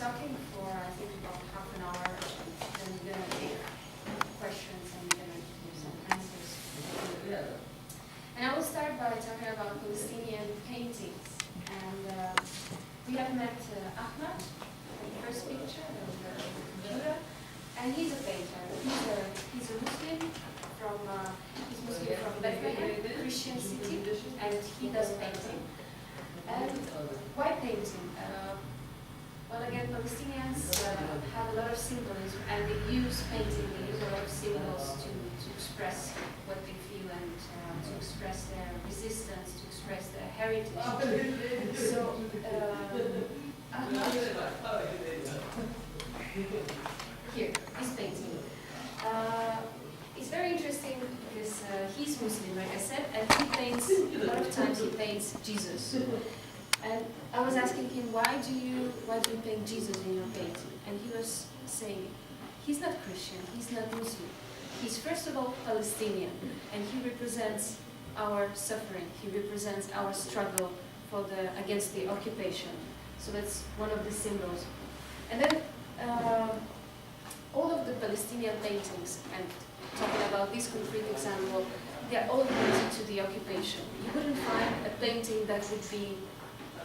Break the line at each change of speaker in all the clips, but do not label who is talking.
talking for, I think, about half an hour, then we're going to take questions and we're going to do some answers. And I will start by talking about Palestinian paintings. And we have met Ahmad in the first picture on the computer, and he's a painter. He's a Muslim from Bethlehem, Christian city, and he does painting. And why painting? Well, again, Palestinians have a lot of symbolism, and they use painting, they use a lot of symbols to express what they feel and to express their resistance, to express their heritage. So, here, this painting. It's very interesting because he's Muslim, like I said, and he paints, a lot of times he paints Jesus. And I was asking him, why do you paint Jesus in your painting? And he was saying, he's not Christian, he's not Muslim. He's first of all Palestinian, and he represents our suffering. He represents our struggle against the occupation. So that's one of the symbols. And then all of the Palestinian paintings, and talking about this concrete example, they are all related to the occupation. You wouldn't find a painting that would be,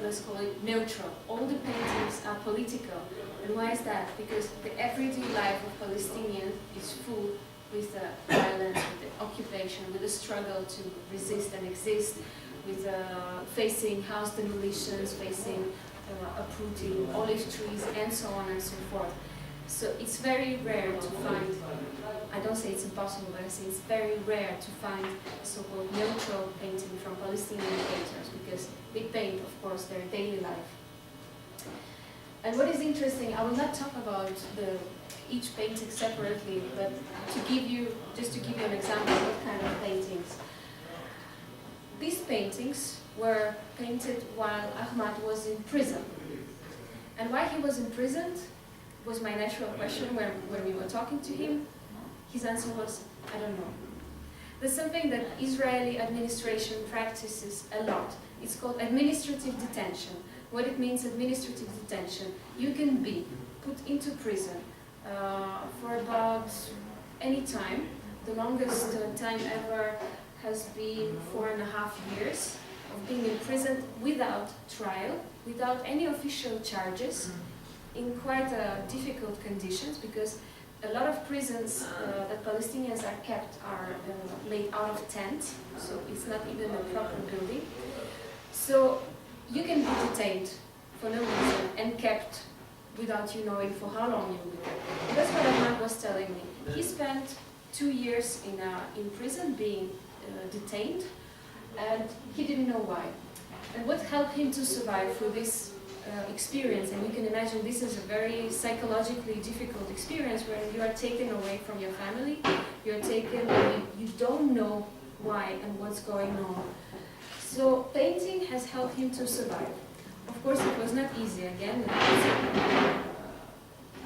let's call it, neutral. All the paintings are political. And why is that? Because the everyday life of Palestinians is full with the violence, with the occupation, with the struggle to resist and exist, with facing house demolitions, facing uprooting olive trees, and so on and so forth. So it's very rare to find, I don't say it's impossible, but I say it's very rare to find so-called neutral painting from Palestinian painters, because they paint, of course, their daily life. And what is interesting, I will not talk about each painting separately, but just to give you an example of what kind of paintings. These paintings were painted while Ahmad was in prison. And why he was imprisoned was my natural question when we were talking to him. His answer was, I don't know. There's something that Israeli administration practices a lot. It's called administrative detention. What it means, administrative detention, you can be put into prison for about any time. The longest time ever has been 4.5 years of being imprisoned without trial, without any official charges, in quite difficult conditions, because a lot of prisons that Palestinians are kept are laid out of tents, so it's not even a proper building. So you can be detained for no reason and kept without you knowing for how long you will be there. That's what Ahmad was telling me. He spent 2 years in prison being detained, and he didn't know why. And what helped him to survive through this experience, and you can imagine this is a very psychologically difficult experience where you are taken away from your family, you don't know why and what's going on. So painting has helped him to survive. Of course, it was not easy. Again,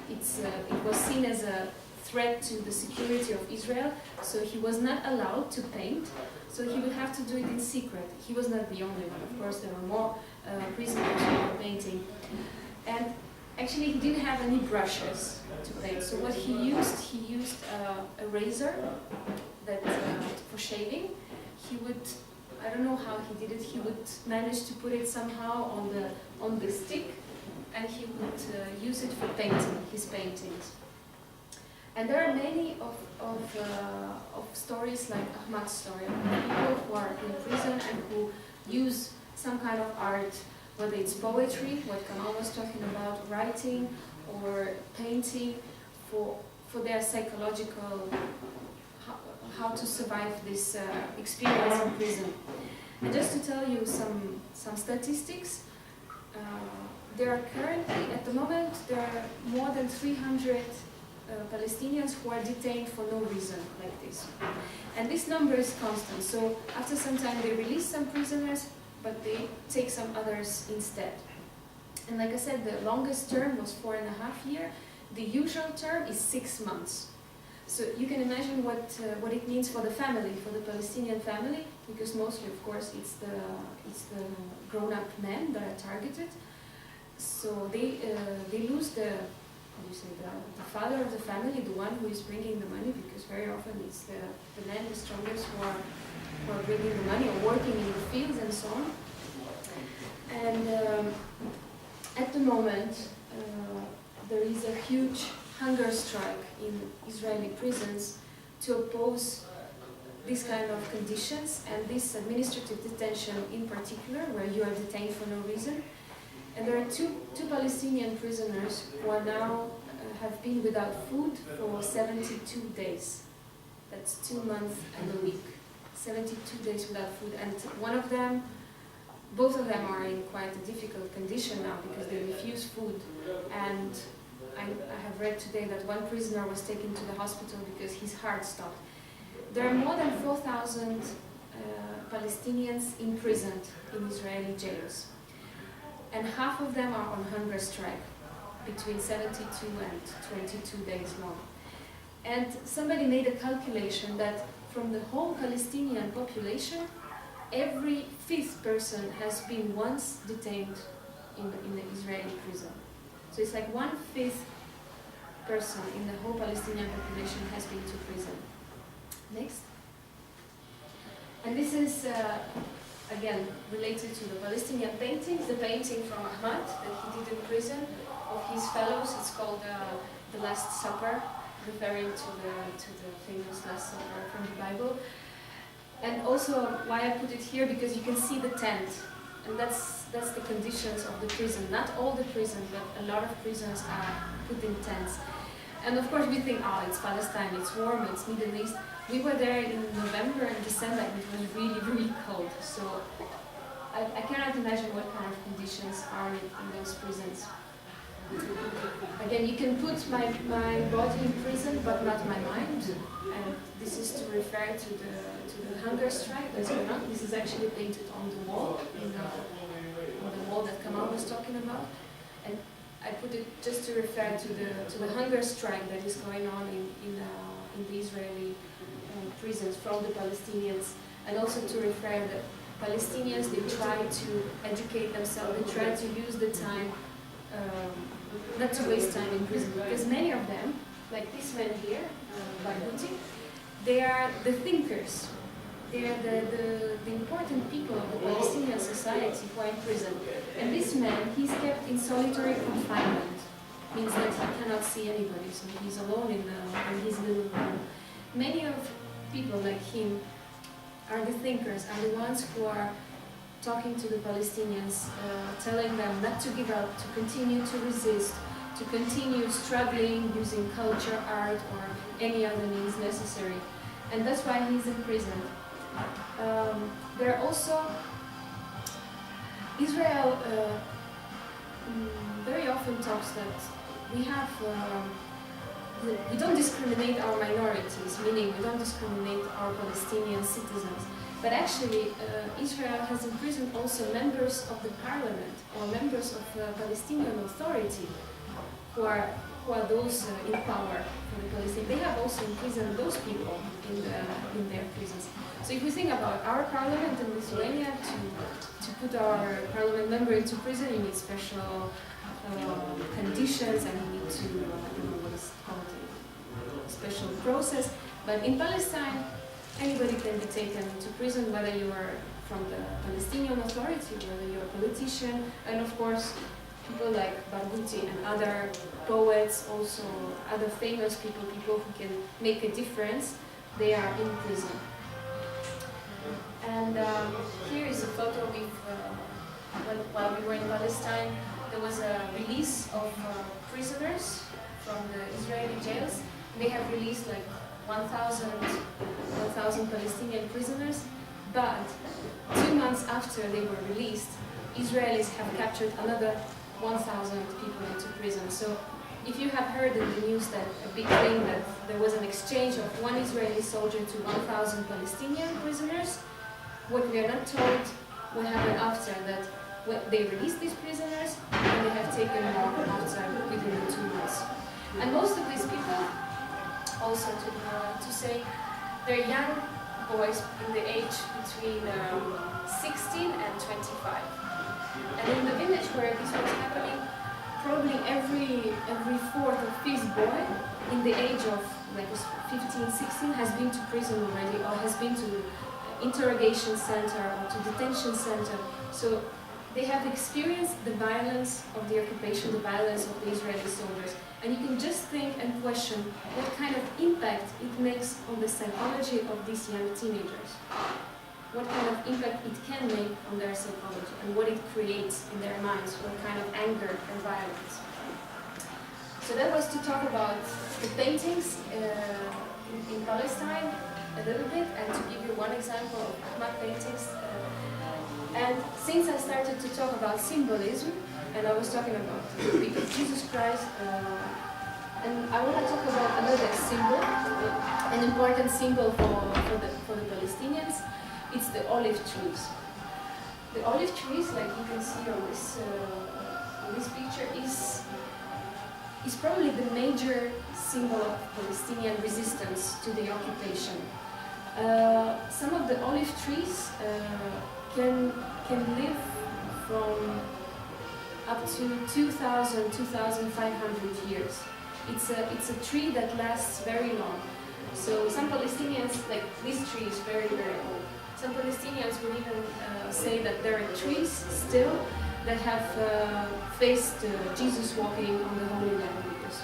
it was seen as a threat to the security of Israel, so he was not allowed to paint, so he would have to do it in secret. He was not the only one, of course, there were more prisoners who were painting. And actually he didn't have any brushes to paint, so what he used a razor that for shaving. He would, I don't know how he did it, he would manage to put it somehow on the stick, and he would use it for painting his paintings. And there are many of stories like Ahmad's story, of people who are in prison and who use some kind of art, whether it's poetry, what Kamal was talking about, writing, or painting, for their psychological, how to survive this experience in prison. And just to tell you some statistics, there are currently, at the moment, there are more than 300 Palestinians who are detained for no reason like this. And this number is constant, so after some time they release some prisoners, but they take some others instead. And like I said, the longest term was 4.5 years. The usual term is 6 months. So you can imagine what it means for the family, for the Palestinian family, because mostly, of course, it's the grown-up men that are targeted. So they lose accuse the father of the family, the one who is bringing the money, because very often it's the men, the strongest, who are bringing the money or working in the fields and so on. And at the moment, there is a huge hunger strike in Israeli prisons to oppose these kind of conditions and this administrative detention in particular, where you are detained for no reason. And there are two Palestinian prisoners who are now have been without food for 72 days. That's 2 months and a week. 72 days without food. And both of them are in quite a difficult condition now because they refuse food. And I have read today that one prisoner was taken to the hospital because his heart stopped. There are more than 4,000 Palestinians imprisoned in Israeli jails. And half of them are on hunger strike, between 72 and 22 days long. And somebody made a calculation that from the whole Palestinian population, every 5th person has been once detained in the Israeli prison. So it's like 1/5 person in the whole Palestinian population has been to prison. Next. And this is, again, related to the Palestinian paintings. The painting from Ahmad that he did in prison of his fellows, it's called The Last Supper, referring to the famous Last Supper from the Bible. And also, why I put it here, because you can see the tent. And that's the conditions of the prison. Not all the prisons, but a lot of prisons are put in tents. And of course we think, oh, it's Palestine, it's warm, it's Middle East. We were there in November and December and it was really, really cold. So I cannot imagine what kind of conditions are in those prisons. Again, you can put my body in prison, but not my mind. And this is to refer to the hunger strike that's going on. This is actually painted on the wall, on the wall that Kamal was talking about. And I put it just to refer to the hunger strike that is going on in the Israeli prisons from the Palestinians, and also to refer that Palestinians, they try to educate themselves, they try to use the time, not to waste time in prison, because many of them, like this man here, Barghouti, they are the thinkers. They are the important people of the Palestinian society who are in prison. And this man, he's kept in solitary confinement. Means that he cannot see anybody, so he's alone in his little room. Many of people like him are the thinkers, are the ones who are talking to the Palestinians, telling them not to give up, to continue to resist, to continue struggling using culture, art, or any other means necessary. And that's why he's in prison. There are also, Israel very often talks that we don't discriminate our minorities, meaning we don't discriminate our Palestinian citizens. But actually, Israel has imprisoned also members of the parliament or members of the Palestinian Authority who are those in power for the Palestinians. They have also imprisoned those people in their prisons. So if we think about our parliament in Lithuania, to put our parliament member into prison, you need special conditions and you need to, what is called a special process. But in Palestine, anybody can be taken to prison, whether you are from the Palestinian Authority, whether you're a politician, and of course, people like Barghouti and other poets, also other famous people who can make a difference, they are in prison. And here is a photo while we were in Palestine. There was a release of prisoners from the Israeli jails. They have released like 1,000 Palestinian prisoners, but 2 months after they were released, Israelis have captured another 1,000 people into prison. So if you have heard in the news that a big thing that there was an exchange of 1 Israeli soldier to 1,000 Palestinian prisoners, what we are not told what happened after that. When they released these prisoners, and they have taken more after within the 2 months. And most of these people, also to say, they're young boys in the age between 16 and 25. And in the village where this was happening, probably every fifth boy in the age of like 15, 16 has been to prison already, or has been to interrogation center or to detention center. So they have experienced the violence of the occupation, the violence of the Israeli soldiers. And you can just think and question what kind of impact it makes on the psychology of these young teenagers. What kind of impact it can make on their psychology and what it creates in their minds, what kind of anger and violence. So that was to talk about the paintings in Palestine a little bit, and to give you one example of Ahmad paintings. And since I started to talk about symbolism, and I was talking about the feet of Jesus Christ, and I want to talk about another symbol, an important symbol for the Palestinians. It's the olive trees. The olive trees, like you can see on this picture, is probably the major symbol of Palestinian resistance to the occupation. Some of the olive trees can live from up to 2,000, 2,500 years. It's a tree that lasts very long. So some Palestinians, like this tree is very, very old. Some Palestinians will even say that there are trees still that have faced Jesus walking on the Holy Land, because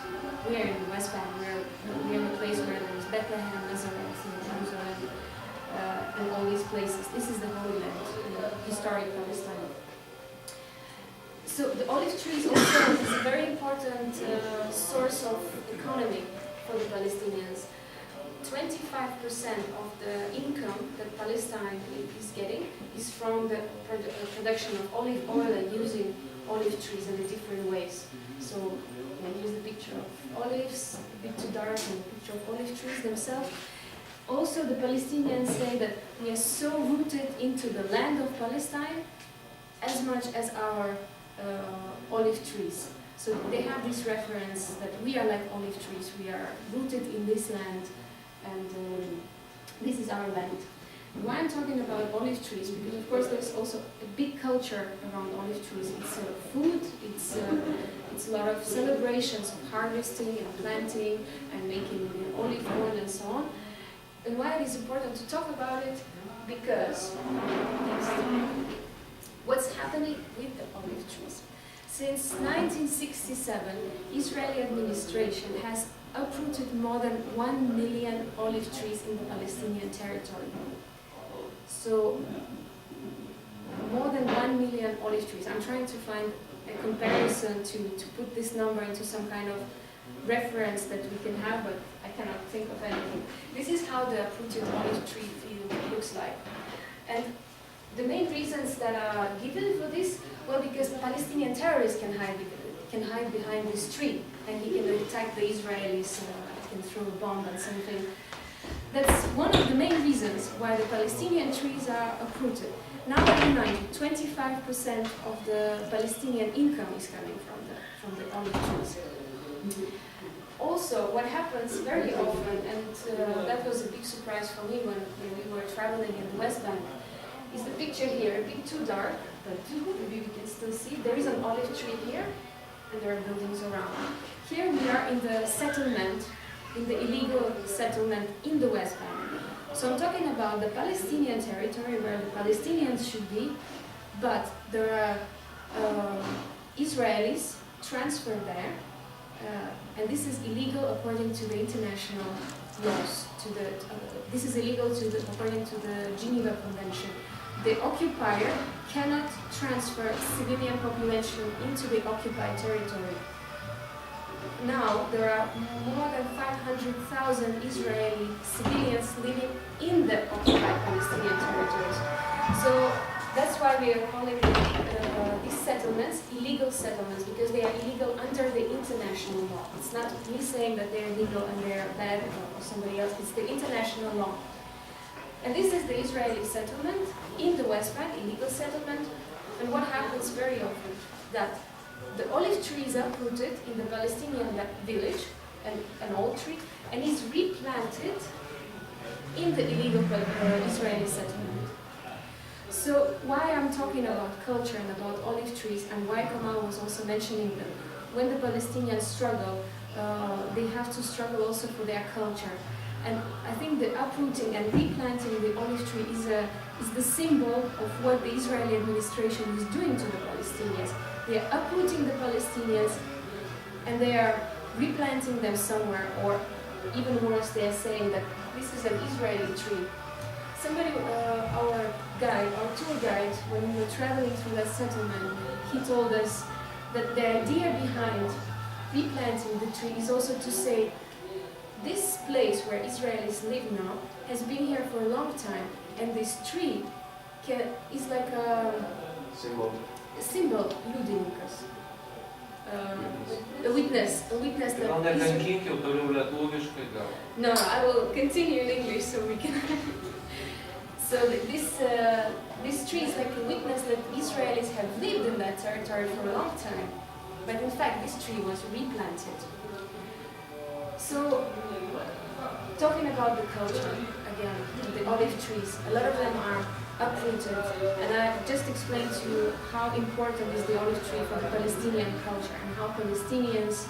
we are in the West Bank, we're in a place where there is Bethlehem, Nazareth, Jerusalem, and all these places. This is the Holy Land, historic Palestine. So the olive trees also is a very important source of economy for the Palestinians. 25% of the income that Palestine is getting is from the production of olive oil and using olive trees in different ways. So here's the picture of olives, a bit too dark, and a picture of olive trees themselves. Also, the Palestinians say that we are so rooted into the land of Palestine as much as our olive trees. So they have this reference that we are like olive trees, we are rooted in this land, and this is our land. Why I'm talking about olive trees? Because of course there's also a big culture around olive trees. It's food, it's a lot of celebrations of harvesting and planting and making olive oil and so on. And why it is important to talk about it? Because what's happening with the olive trees? Since 1967, Israeli administration has uprooted more than 1 million olive trees in the Palestinian territory. So, more than 1 million olive trees. I'm trying to find a comparison to put this number into some kind of reference that we can have, but I cannot think of anything. This is how the uprooted olive tree field looks like. And the main reasons that are given for this, well, because Palestinian terrorists can hide behind this tree, and he can attack the Israelis, can throw a bomb and something. That's one of the main reasons why the Palestinian trees are uprooted. Now I remind you, 25% of the Palestinian income is coming from the olive trees. Also, what happens very often, and that was a big surprise for me when we were traveling in the West Bank, is the picture here, a bit too dark, but maybe we can still see. There is an olive tree here, and there are buildings around. Here we are in the settlement, in the illegal settlement in the West Bank. So I'm talking about the Palestinian territory where the Palestinians should be, but there are Israelis transferred there, and this is illegal according to the international laws. This is illegal according to the Geneva Convention. The occupier cannot transfer civilian population into the occupied territory. Now, there are more than 500,000 Israeli civilians living in the occupied Palestinian territories. So that's why we are calling these settlements illegal settlements, because they are illegal under the international law. It's not me saying that they're illegal and they're bad or somebody else, it's the international law. And this is the Israeli settlement in the West Bank, illegal settlement. And what happens very often, that the olive tree is uprooted in the Palestinian village, an old tree, and is replanted in the illegal Israeli settlement. So why I'm talking about culture and about olive trees, and why Kamal was also mentioning them, when the Palestinians struggle, they have to struggle also for their culture. And I think the uprooting and replanting the olive tree is the symbol of what the Israeli administration is doing to the Palestinians. They are uprooting the Palestinians and they are replanting them somewhere, or even worse, they are saying that this is an Israeli tree. Somebody, our tour guide, when we were traveling through that settlement, he told us that the idea behind replanting the tree is also to say, this place where Israelis live now has been here for a long time, and this tree is like a symbol, ludinikas. A witness that No, I will continue in English so we can. So this tree is like a witness that Israelis have lived in that territory for a long time, but in fact this tree was replanted. So, talking about the culture, again, the olive trees, a lot of them are uprooted, and I just explained to you how important is the olive tree for the Palestinian culture and how Palestinians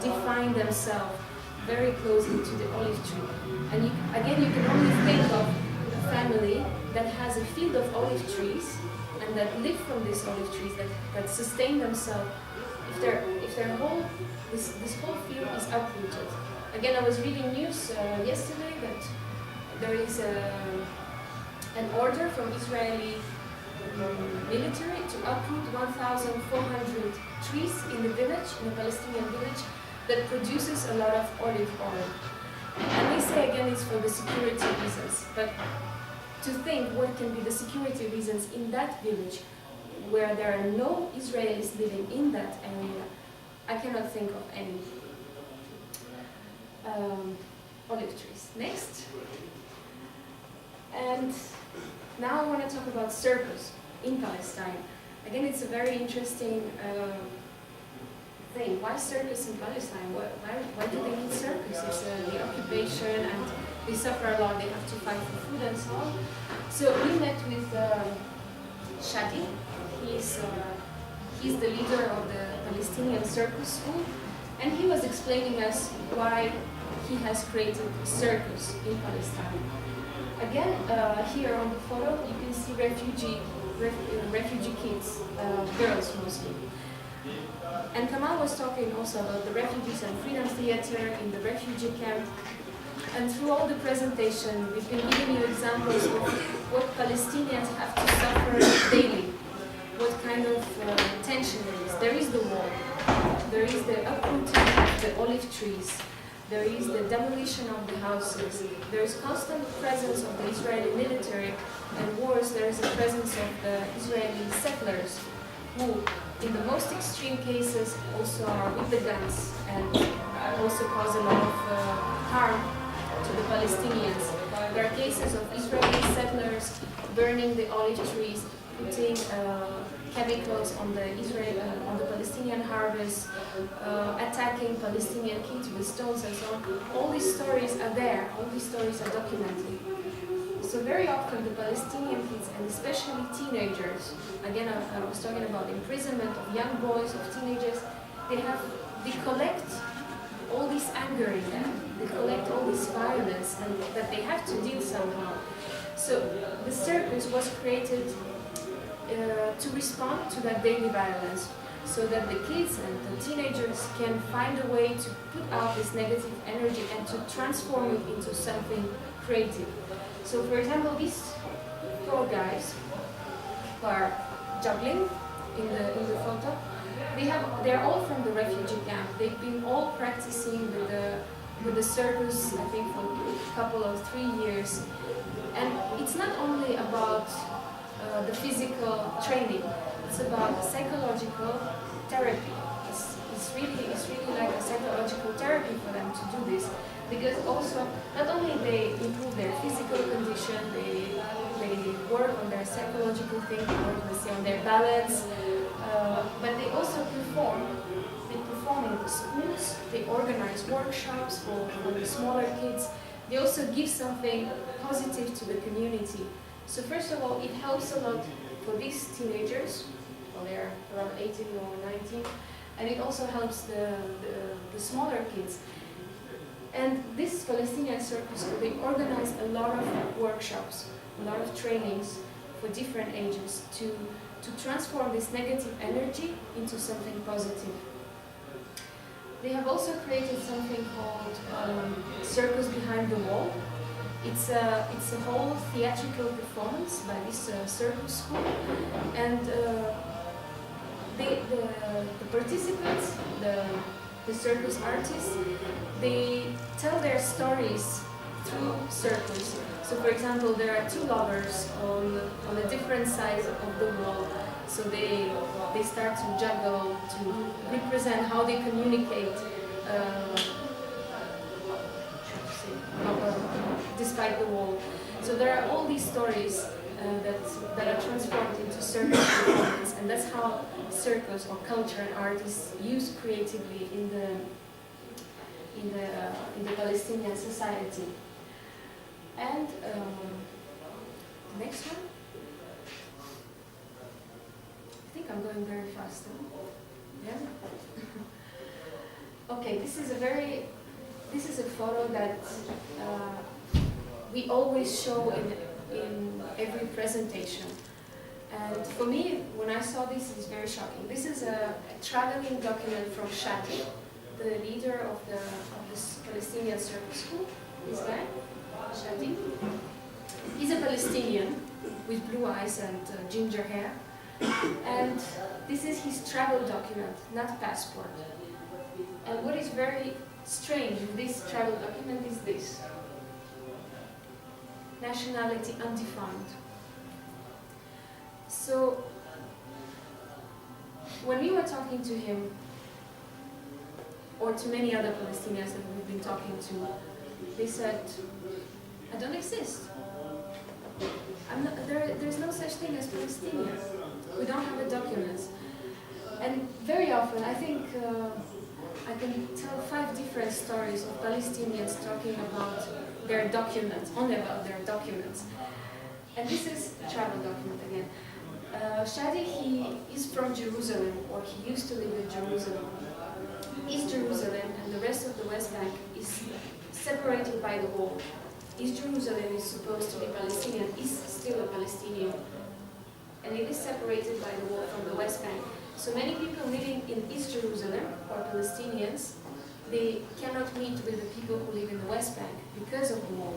define themselves very closely to the olive tree. And you can only think of a family that has a field of olive trees and that live from these olive trees, that sustain themselves, if their whole this whole field is uprooted. Again, I was reading news yesterday that there is an order from Israeli military to uproot 1,400 trees in the village, in the Palestinian village, that produces a lot of olive oil. And they say again it's for the security reasons, but to think what can be the security reasons in that village where there are no Israelis living in that area, I cannot think of any. Olive trees. Next. And now I want to talk about circus in Palestine. Again, it's a very interesting thing. Why circus in Palestine? Why do they need circus? It's the occupation, and they suffer a lot. They have to fight for food and so on. So we met with Shadi. He's the leader of the Palestinian circus school, and he was explaining us why he has created circus in Palestine. Again, here on the photo, you can see refugee kids, girls mostly. And Kamal was talking also about the Refugees and Freedom Theater in the refugee camp. And through all the presentation, we've been giving you examples of what Palestinians have to suffer daily, what kind of tension there is. There is the war, there is the uprooting of the olive trees, there is the demolition of the houses, there is constant presence of the Israeli military, and worse, there is a presence of the Israeli settlers who, in the most extreme cases, also are with the guns and also cause a lot of harm to the Palestinians. There are cases of Israeli settlers burning the olive trees, putting chemicals on the Palestinian harvest, attacking Palestinian kids with stones and so on. All these stories are there, all these stories are documented. So very often the Palestinian kids, and especially teenagers, again I was talking about imprisonment of young boys, of teenagers, they collect all this anger in them, they collect all this violence, and that they have to deal somehow. So the circus was created to respond to that daily violence, so that the kids and the teenagers can find a way to put out this negative energy and to transform it into something creative. So for example, these four guys who are juggling in the photo, they're all from the refugee camp. They've been all practicing with the circus, I think, for a couple of 3 years. And it's not only about the physical training, it's about psychological therapy. It's really like a psychological therapy for them to do this, because also not only they improve their physical condition, they work on their psychological thing, they work on their balance, but they also perform. They perform in the schools, they organize workshops for the smaller kids. They also give something positive to the community. So first of all, it helps a lot for these teenagers, well, they're around 18 or 19, and it also helps the smaller kids. And this Palestinian Circus School, they organize a lot of workshops, a lot of trainings for different ages to transform this negative energy into something positive. They have also created something called Circus Behind the Wall. It's a whole theatrical performance by this circus school, and the participants, the circus artists, they tell their stories through circles. So for example, there are two lovers on a different sides of the wall. So they start to juggle to represent how they communicate despite the wall. So there are all these stories that are transformed into circus performance, and that's how circus or culture and art is used creatively in the Palestinian society. And the next one. I think I'm going very fast. Huh? Yeah. Okay, this is a photo that we always show in every presentation. And for me, when I saw this, it's very shocking. This is a traveling document from Shadi, the leader of this Palestinian Circus School. This guy, Shadi. He's a Palestinian with blue eyes and ginger hair. And this is his travel document, not passport. And what is very strange with this travel document is this: nationality undefined. So when we were talking to him, or to many other Palestinians that we've been talking to, they said, I don't exist. There's no such thing as Palestinian. We don't have the documents. And very often, I think I can tell 5 different stories of Palestinians talking about their documents, only about their documents. And this is a travel document again. Shadi, he is from Jerusalem, or he used to live in Jerusalem. East Jerusalem and the rest of the West Bank is separated by the wall. East Jerusalem is supposed to be Palestinian, is still a Palestinian. And it is separated by the wall from the West Bank. So many people living in East Jerusalem, or Palestinians, they cannot meet with the people who live in the West Bank because of the wall.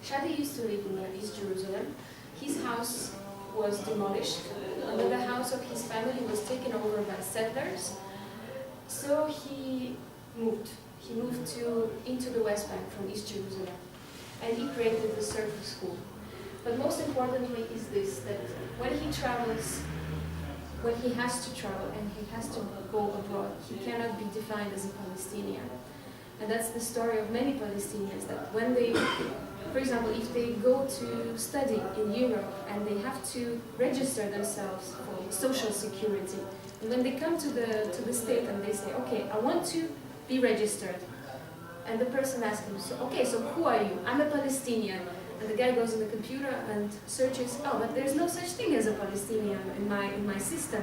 Shadi used to live in East Jerusalem. His house was demolished. Another house of his family was taken over by settlers. So he moved. He moved into the West Bank from East Jerusalem. And he created the circus school. But most importantly is this, that when he travels, when he has to travel and he has to go abroad, he cannot be defined as a Palestinian. And that's the story of many Palestinians, that when they, for example, if they go to study in Europe and they have to register themselves for social security, and when they come to the state and they say, okay, I want to be registered, and the person asks them, so, okay, so who are you? I'm a Palestinian. And the guy goes on the computer and searches, oh, but there's no such thing as a Palestinian in my system.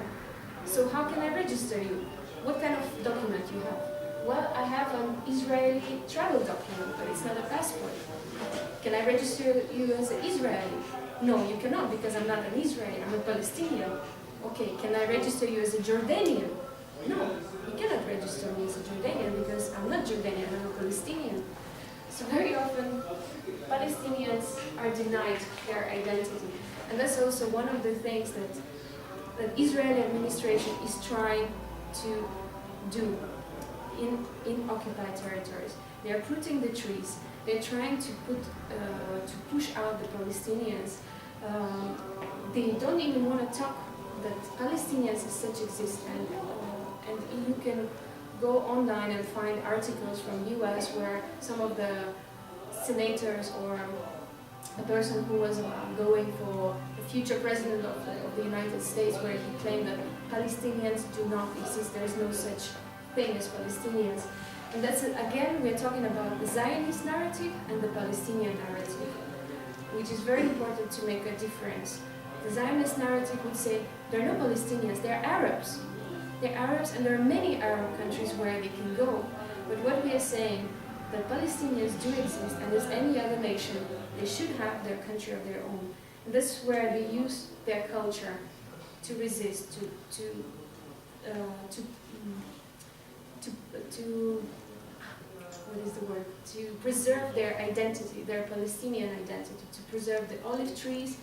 So how can I register you? What kind of document you have? Well, I have an Israeli travel document, but it's not a passport. Can I register you as an Israeli? No, you cannot, because I'm not an Israeli, I'm a Palestinian. Okay, can I register you as a Jordanian? No, you cannot register me as a Jordanian, because I'm not Jordanian, I'm a Palestinian. So very often, Palestinians are denied their identity. And that's also one of the things that Israeli administration is trying to do in occupied territories. They are pruning the trees. They're trying to push out the Palestinians. They don't even want to talk that Palestinians as such exist. And you can go online and find articles from US where some of the senators or a person who was going for the future president of the United States, where he claimed that Palestinians do not exist, there is no such thing as Palestinians. And that's, again, we're talking about the Zionist narrative and the Palestinian narrative, which is very important to make a difference. The Zionist narrative would say, there are no Palestinians, they're Arabs. They're Arabs, and there are many Arab countries where they can go. But what we are saying, that Palestinians do exist, and as any other nation, they should have their country of their own. And this is where they use their culture to resist, what is the word? To preserve their identity, their Palestinian identity, to preserve the olive trees,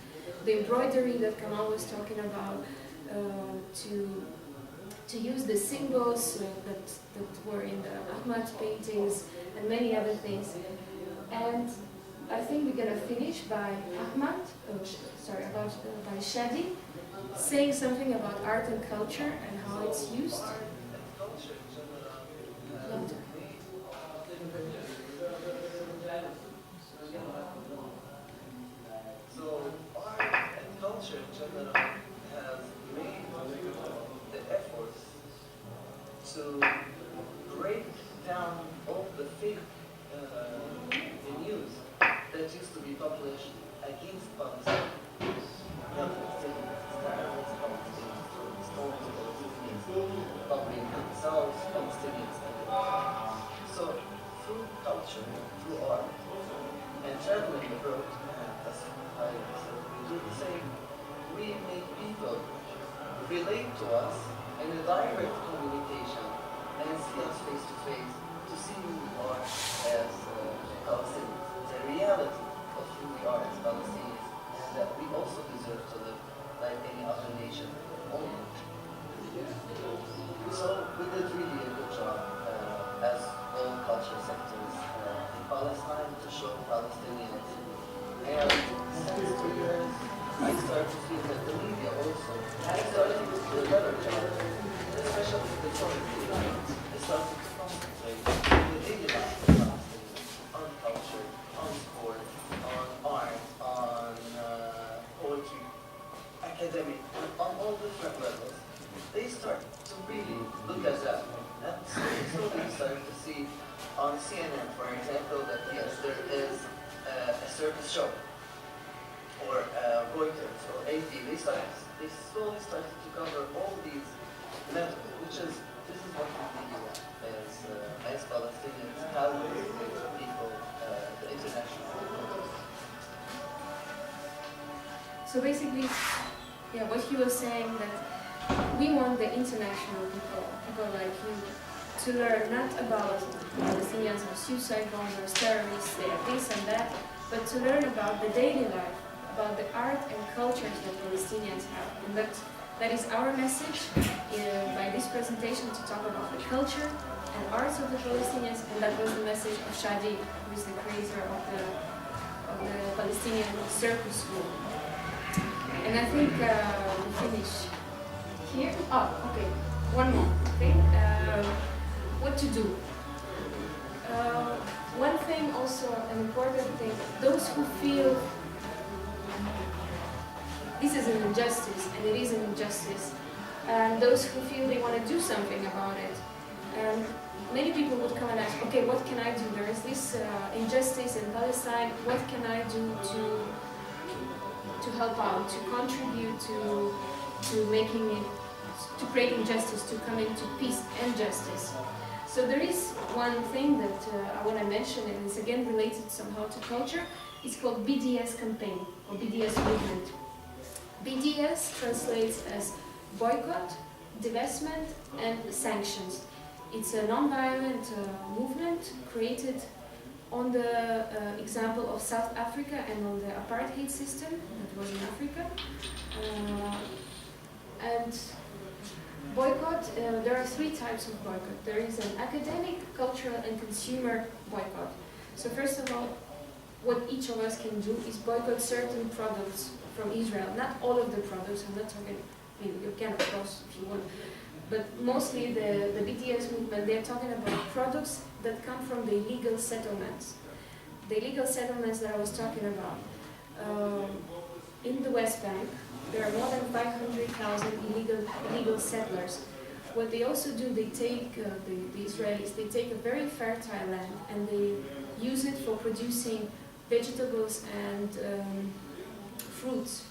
the embroidery that Kamal was talking about, to use the symbols that were in the Ahmad paintings and many other things. And I think we're gonna finish by Ahmad, by Shadi, saying something about art and culture and how it's used.
So art and culture in general has made the efforts to break down all the fake news that used to be published against Palestine. Publishing themselves, Palestinians. So through culture, through art, and traveling abroad, as we do the same, we make people relate to us in a direct communication and see us face to face to see who we are as Palestinians, the reality of who we are as Palestinians, and that we also deserve to live like any other nation on it. So we did really a good job as all culture sectors in Palestine to show Palestinians. And since 2 years, I started to feel that the media also started to do a better job, especially the foreign media. They started to concentrate on the daily life of Palestinians, on culture, on sport, on art, on poetry, academic, on all different levels. They start to really look at that. And slowly you start to see on CNN, for example, that yes, there is a circus show, or Reuters, or AP. They slowly started to cover all these matters, this is what we do as Palestinians, how we educate people, the international community.
So basically, yeah, what he was saying that we want the international people like you, to learn not about Palestinians or suicide bombers, terrorists, they are this and that, but to learn about the daily life, about the art and cultures that Palestinians have. And that is our message by this presentation, to talk about the culture and arts of the Palestinians, and that was the message of Shadi, who is the creator of the Palestinian circus school. And I think we finish here. Oh, okay. One more thing. What to do. One thing also, an important thing, those who feel this is an injustice, and it is an injustice, and those who feel they want to do something about it. Many people would come and ask, okay, what can I do? There is this injustice in Palestine, what can I do to help out, to contribute to making it, to creating justice, to come into peace and justice. So there is one thing that I want to mention, and it's again related somehow to culture. It's called BDS campaign, or BDS movement. BDS translates as boycott, divestment, and sanctions. It's a non-violent movement created on the example of South Africa and on the apartheid system that was in Africa. And boycott, there are three types of boycott. There is an academic, cultural, and consumer boycott. So first of all, what each of us can do is boycott certain products from Israel. Not all of the products, I'm not talking, I mean, you can of course if you want, but mostly the BDS movement, they're talking about products that come from the illegal settlements. The illegal settlements that I was talking about. In the West Bank, there are more than 500,000 illegal settlers. What they also do, they take, the Israelis, they take a very fertile land and they use it for producing vegetables and fruits.